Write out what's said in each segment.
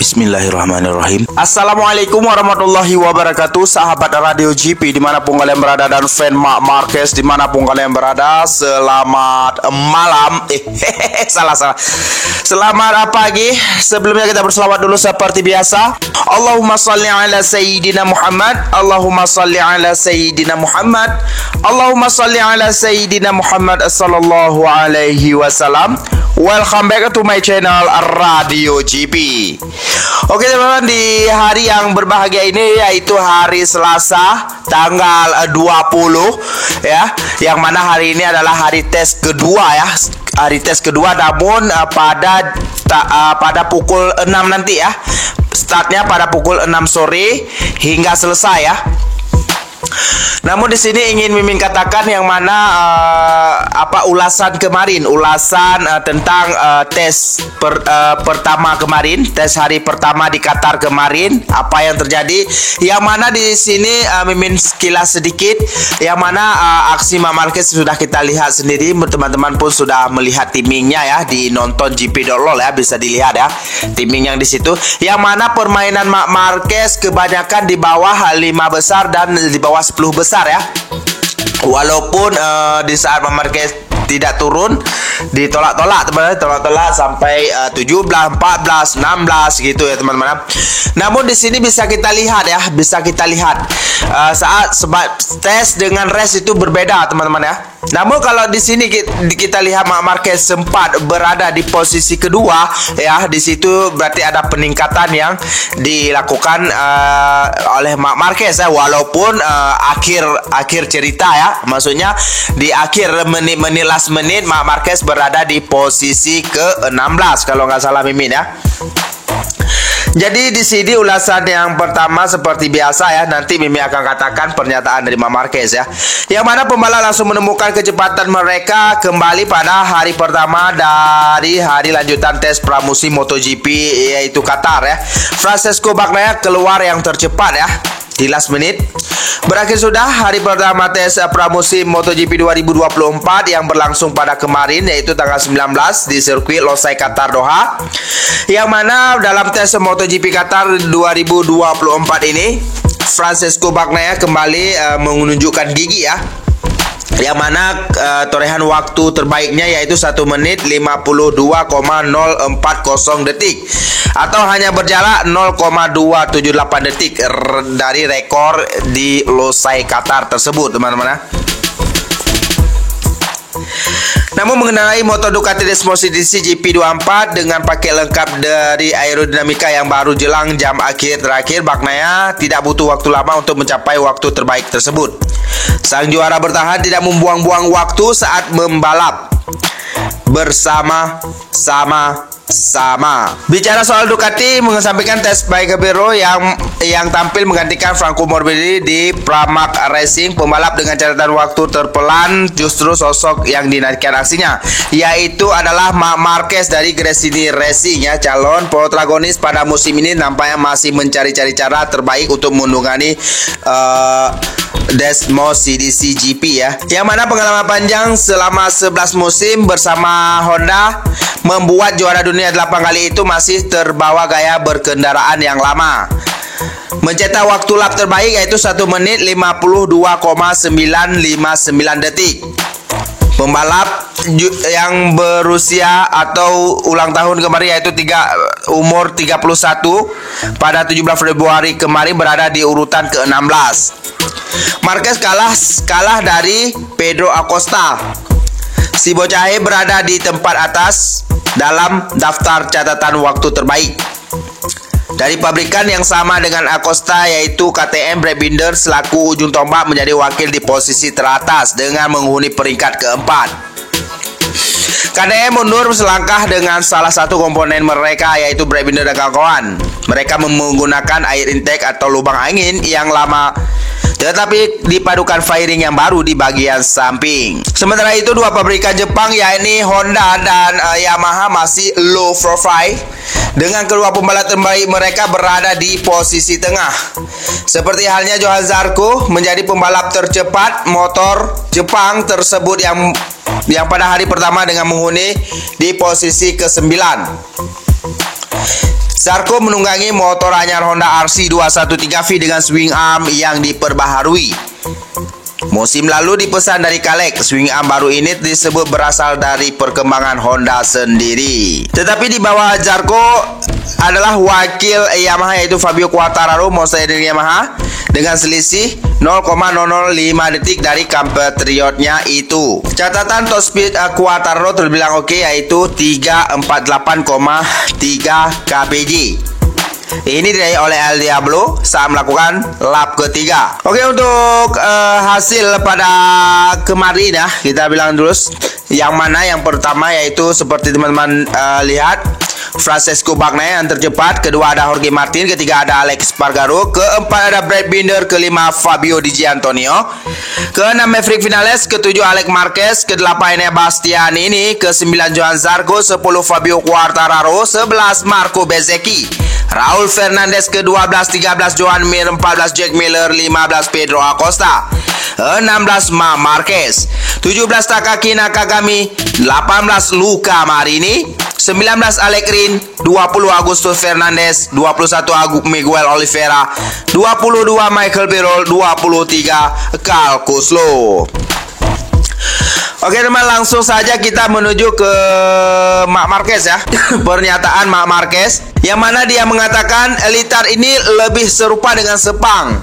Bismillahirrahmanirrahim. Assalamualaikum warahmatullahi wabarakatuh, sahabat Radio GP dimanapun kalian berada dan fan Marc Marquez dimanapun kalian berada. Selamat malam. Salah. Selamat pagi. Sebelumnya kita berselawat dulu seperti biasa. Allahumma salli ala Sayyidina Muhammad. Allahumma salli ala Sayyidina Muhammad. Allahumma salli ala Sayyidina Muhammad sallallahu alaihi wasallam. Welcome back to my channel Radio GP. Oke teman-teman, di hari yang berbahagia ini yaitu hari Selasa tanggal 20 ya, yang mana hari ini adalah hari tes kedua ya. Hari tes kedua, namun pada pukul 6 nanti ya. Startnya pada pukul 6 sore hingga selesai ya. Namun di sini ingin Mimin katakan yang mana ulasan kemarin, tentang tes pertama kemarin, tes hari pertama di Qatar kemarin, apa yang terjadi, yang mana di sini Mimin sekilas sedikit, yang mana aksi Marc Marquez sudah kita lihat sendiri, teman-teman pun sudah melihat timingnya ya di nonton GP.lol ya, bisa dilihat ya timing yang di situ, yang mana permainan Marc Marquez kebanyakan di bawah 5 besar dan di bawah 10 besar ya. Walaupun di saat Marc Marquez tidak turun, ditolak-tolak teman-teman, tolak-tolak sampai 17, 14, 16 gitu ya teman-teman. Namun di sini bisa kita lihat ya, saat tes dengan race itu berbeda teman-teman ya. Namun kalau di sini kita lihat Marc Marquez sempat berada di posisi kedua ya, di situ berarti ada peningkatan yang dilakukan oleh Marc Marquez ya, walaupun akhir cerita ya, maksudnya di akhir menit last menit Marc Marquez berada di posisi ke-16 kalau nggak salah Mimin ya. Jadi di sini ulasan yang pertama seperti biasa ya, nanti Mimi akan katakan pernyataan dari Marc Marquez ya, yang mana pembalap langsung menemukan kecepatan mereka kembali pada hari pertama dari hari lanjutan tes pramusim MotoGP yaitu Qatar ya. Francesco Bagnaia keluar yang tercepat ya di last menit. Berakhir sudah hari pertama tes pramusim MotoGP 2024 yang berlangsung pada kemarin, yaitu tanggal 19 di sirkuit Losail Qatar Doha, yang mana dalam tes MotoGP Qatar 2024 ini Francesco Bagnaia kembali menunjukkan gigi ya, yang mana torehan waktu terbaiknya yaitu 1 menit 52,040 detik atau hanya berjarak 0,278 detik dari rekor di Losail Qatar tersebut teman-teman. Namun mengenai motor Ducati Desmo CDC GP24 dengan paket lengkap dari aerodinamika yang baru jelang jam akhir terakhir, Bagnaia tidak butuh waktu lama untuk mencapai waktu terbaik tersebut. Sang juara bertahan tidak membuang-buang waktu saat membalap bersama-sama. Bicara soal Ducati, mengesampingkan tes by Gabriel yang tampil menggantikan Franco Morbidelli di Pramac Racing, pembalap dengan catatan waktu terpelan justru sosok yang dinaikkan aksinya, yaitu adalah Marc Marquez dari Gresini Racing ya. Calon protagonis pada musim ini nampaknya masih mencari-cari cara terbaik untuk menunggangi Desmo CDC GP ya, yang mana pengalaman panjang selama 11 musim bersama Honda membuat juara dunia 8 kali itu masih terbawa gaya berkendaraan yang lama. Mencetak waktu lap terbaik yaitu 1 menit 52,959 detik. Pembalap yang berusia atau ulang tahun kemarin yaitu umur 31 pada 17 Februari kemarin berada di urutan ke-16. Marquez kalah dari Pedro Acosta. Si Bocahe berada di tempat atas dalam daftar catatan waktu terbaik. Dari pabrikan yang sama dengan Acosta yaitu KTM, Brad Binder selaku ujung tombak menjadi wakil di posisi teratas dengan menghuni peringkat keempat. KTM mundur selangkah dengan salah satu komponen mereka yaitu Brad Binder dan kawan-kawan. Mereka menggunakan air intake atau lubang angin yang lama, tetapi dipadukan fairing yang baru di bagian samping. Sementara itu dua pabrikan Jepang yakni Honda dan Yamaha masih low profile, dengan kedua pembalap terbaik mereka berada di posisi tengah. Seperti halnya Johann Zarco menjadi pembalap tercepat motor Jepang tersebut yang pada hari pertama dengan menghuni di posisi ke-9. Zarko menunggangi motor anyar Honda RC 213V dengan swing arm yang diperbaharui. Musim lalu dipesan dari Kalek, swing arm baru ini disebut berasal dari perkembangan Honda sendiri. Tetapi di bawah Zarko adalah wakil Yamaha yaitu Fabio Quartararo, monster dari Yamaha, dengan selisih 0,005 detik dari compatriotnya itu. Catatan top speed Quartararo terbilang oke, yaitu 348,3 kpj. Ini diraih oleh El Diablo saat melakukan lap ketiga. Oke, untuk hasil pada kemarin ya, kita bilang dulu yang mana yang pertama, yaitu seperti teman-teman lihat, Francesco Bagnaia yang tercepat, kedua ada Jorge Martin, ketiga ada Alex Espargaro, keempat ada Brad Binder, kelima Fabio Di Giannantonio, keenam Maverick Vinales, ketujuh Alex Marquez, kedelapan Bastianini, kesembilan Johan Zarco, 10 Fabio Quartararo, 11 Marco Bezzecchi, Raul Fernandez ke-12, 13 Joan Mir, 14 Jack Miller, 15 Pedro Acosta, 16 Marc Marquez, 17 Takaki Nakagami, 18 Luca Marini, 19 Alex Rin, 20 Augusto Fernandez, 21 Miguel Oliveira, 22 Michael Birol, 23 Carl Kuslo. Oke teman, langsung saja kita menuju ke Marc Marquez ya. Pernyataan Marc Marquez yang mana dia mengatakan Elitar ini lebih serupa dengan Sepang.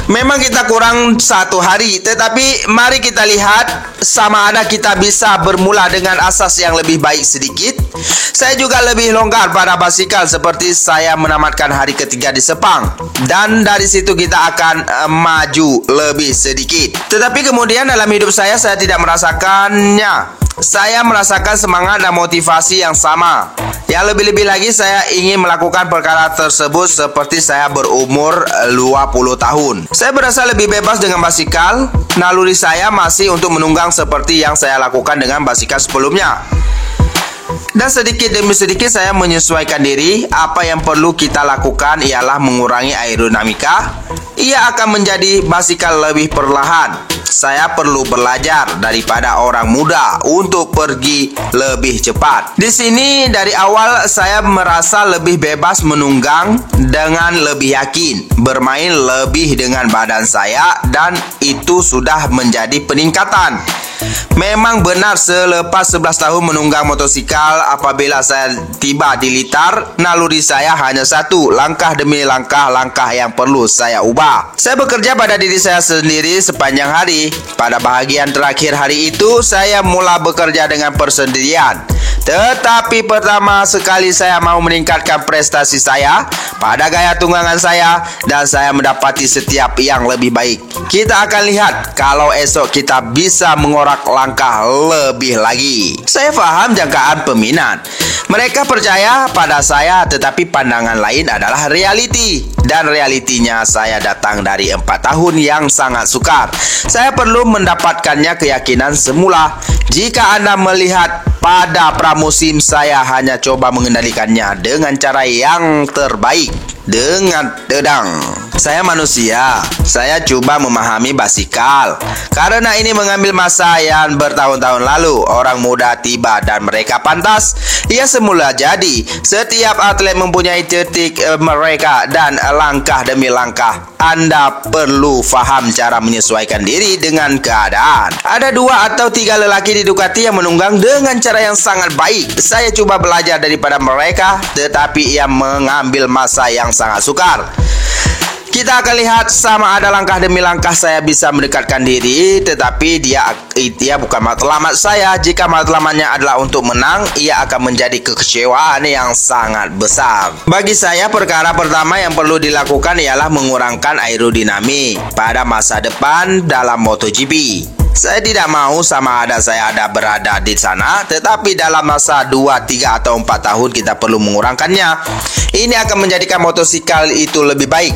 Memang kita kurang 1 hari, tetapi mari kita lihat sama ada kita bisa bermula dengan asas yang lebih baik sedikit. Saya juga lebih longgar pada basikal seperti saya menamatkan hari ketiga di Sepang, dan dari situ kita akan maju lebih sedikit. Tetapi kemudian dalam hidup saya tidak merasakannya. Saya merasakan semangat dan motivasi yang sama. Yang lebih-lebih lagi saya ingin melakukan perkara tersebut seperti saya berumur 20 tahun. Saya berasa lebih bebas dengan basikal. Naluri saya masih untuk menunggang seperti yang saya lakukan dengan basikal sebelumnya. Dan sedikit demi sedikit saya menyesuaikan diri. Apa yang perlu kita lakukan ialah mengurangi aerodinamika. Ia akan menjadi basikal lebih perlahan. Saya perlu belajar daripada orang muda untuk pergi lebih cepat. Di sini dari awal saya merasa lebih bebas menunggang dengan lebih yakin, bermain lebih dengan badan saya, dan itu sudah menjadi peningkatan. Memang benar selepas 11 tahun menunggang motosikal, apabila saya tiba di Litar, naluri saya hanya satu, langkah demi langkah yang perlu saya ubah. Saya bekerja pada diri saya sendiri sepanjang hari. Pada bahagian terakhir hari itu, saya mulai bekerja dengan persendirian. Tetapi pertama sekali saya mau meningkatkan prestasi saya pada gaya tunggangan saya, dan saya mendapati setiap yang lebih baik. Kita akan lihat kalau esok kita bisa mengorak langkah lebih lagi. Saya paham jangkaan peminat. Mereka percaya pada saya, tetapi pandangan lain adalah realiti. Dan realitinya saya datang dari 4 tahun yang sangat sukar. Saya perlu mendapatkannya keyakinan semula. Jika Anda melihat pada pramusim, saya hanya coba mengendalikannya dengan cara yang terbaik, dengan dedang. Saya manusia, saya coba memahami basikal. Karena ini mengambil masa yang bertahun-tahun lalu. Orang muda tiba dan mereka pantas. Ia semula jadi. Setiap atlet mempunyai titik mereka dan langkah demi langkah. Anda perlu faham cara menyesuaikan diri dengan keadaan. Ada 2 atau 3 lelaki di Ducati yang menunggang dengan cara yang sangat baik. Saya coba belajar daripada mereka, tetapi ia mengambil masa yang sangat sukar. Kita akan lihat sama ada langkah demi langkah saya bisa mendekatkan diri, tetapi dia bukan matlamat saya. Jika matlamatnya adalah untuk menang, ia akan menjadi kekecewaan yang sangat besar. Bagi saya, perkara pertama yang perlu dilakukan ialah mengurangkan aerodinamik pada masa depan dalam MotoGP. Saya tidak mau sama ada saya ada berada di sana, tetapi dalam masa 2, 3, atau 4 tahun kita perlu mengurangkannya. Ini akan menjadikan motosikal itu lebih baik,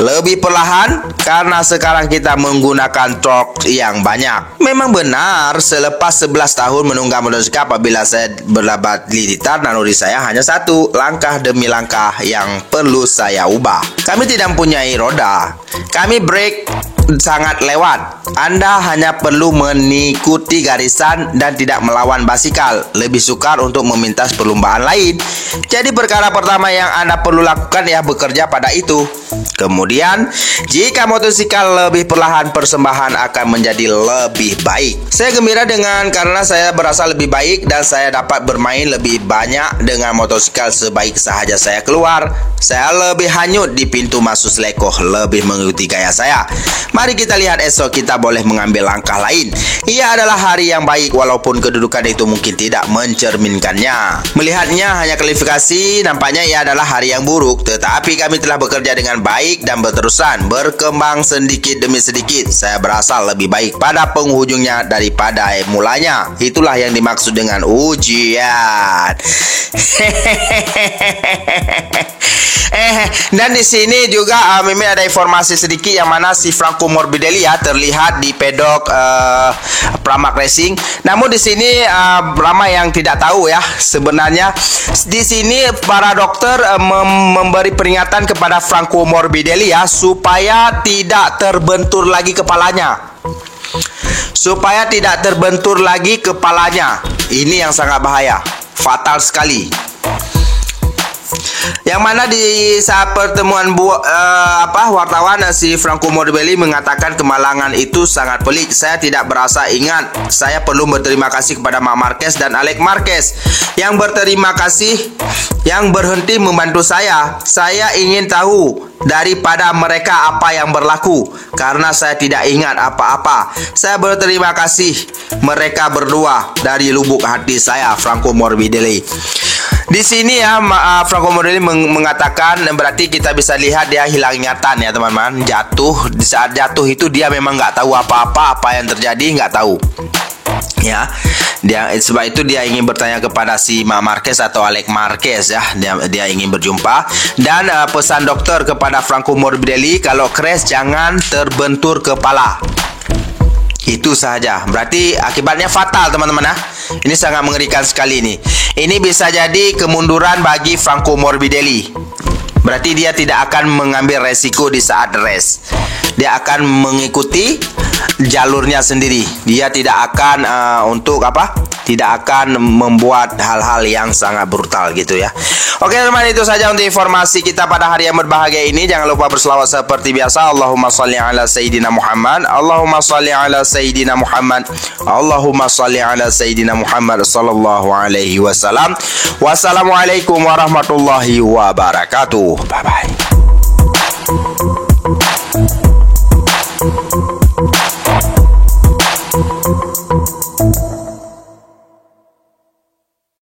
lebih perlahan, karena sekarang kita menggunakan torque yang banyak. Memang benar, selepas 11 tahun menunggang motosikal, apabila saya berlabat di Litar, naluri saya hanya satu, langkah demi langkah yang perlu saya ubah. Kami tidak mempunyai roda. Kami brake sangat lewat. Anda hanya perlu mengikuti garisan dan tidak melawan basikal. Lebih sukar untuk meminta perlombaan lain. Jadi perkara pertama yang Anda perlu lakukan ya bekerja pada itu. Kemudian, jika motosikal lebih perlahan, persembahan akan menjadi lebih baik. Saya gembira karena saya berasa lebih baik dan saya dapat bermain lebih banyak dengan motosikal sebaik sahaja saya keluar. Saya lebih hanyut di pintu masuk selekoh, lebih mengikuti gaya saya. Mari kita lihat esok kita boleh mengambil langkah lain. Ia adalah hari yang baik walaupun kedudukan itu mungkin tidak mencerminkannya. Melihatnya hanya kualifikasi, nampaknya ia adalah hari yang buruk. Tetapi kami telah bekerja dengan baik dan berterusan, berkembang sedikit demi sedikit. Saya berasa lebih baik pada penghujungnya daripada mulanya. Itulah yang dimaksud dengan ujian. Dan di sini juga Mimin ada informasi sedikit yang mana si Franco Morbidelli ya terlihat di pedok Pramac Racing. Namun di sini ramai yang tidak tahu ya, sebenarnya di sini para dokter memberi peringatan kepada Franco Morbidelli ya supaya tidak terbentur lagi kepalanya. Supaya tidak terbentur lagi kepalanya. Ini yang sangat bahaya, fatal sekali. Yang mana di saat pertemuan wartawan si Franco Morbidelli mengatakan kemalangan itu sangat pelik. Saya tidak berasa ingat. Saya perlu berterima kasih kepada Marc Marquez dan Alex Marquez yang berterima kasih yang berhenti membantu saya. Saya ingin tahu daripada mereka apa yang berlaku karena saya tidak ingat apa-apa. Saya berterima kasih mereka berdua dari lubuk hati saya. Franco Morbidelli. Di sini ya Franco Morbidelli mengatakan, berarti kita bisa lihat dia hilang ingatan ya teman-teman. Jatuh, di saat jatuh itu dia memang nggak tahu apa-apa, apa yang terjadi nggak tahu. Ya, sebab itu dia ingin bertanya kepada si Marc Marquez atau Alex Marquez ya. Dia ingin berjumpa dan pesan dokter kepada Franco Morbidelli kalau crash jangan terbentur kepala. Itu saja. Berarti akibatnya fatal teman-teman ya. Ini sangat mengerikan sekali nih. Ini bisa jadi kemunduran bagi Franco Morbidelli. Berarti dia tidak akan mengambil resiko di saat race. Dia akan mengikuti jalurnya sendiri. Dia tidak akan tidak akan membuat hal-hal yang sangat brutal gitu ya. Oke teman, itu saja untuk informasi kita pada hari yang berbahagia ini. Jangan lupa berselawat seperti biasa. Allahumma salli ala Sayyidina Muhammad. Allahumma salli ala Sayyidina Muhammad. Allahumma salli ala Sayyidina Muhammad sallallahu alaihi wasallam. Wassalamualaikum warahmatullahi wabarakatuh. Bye bye.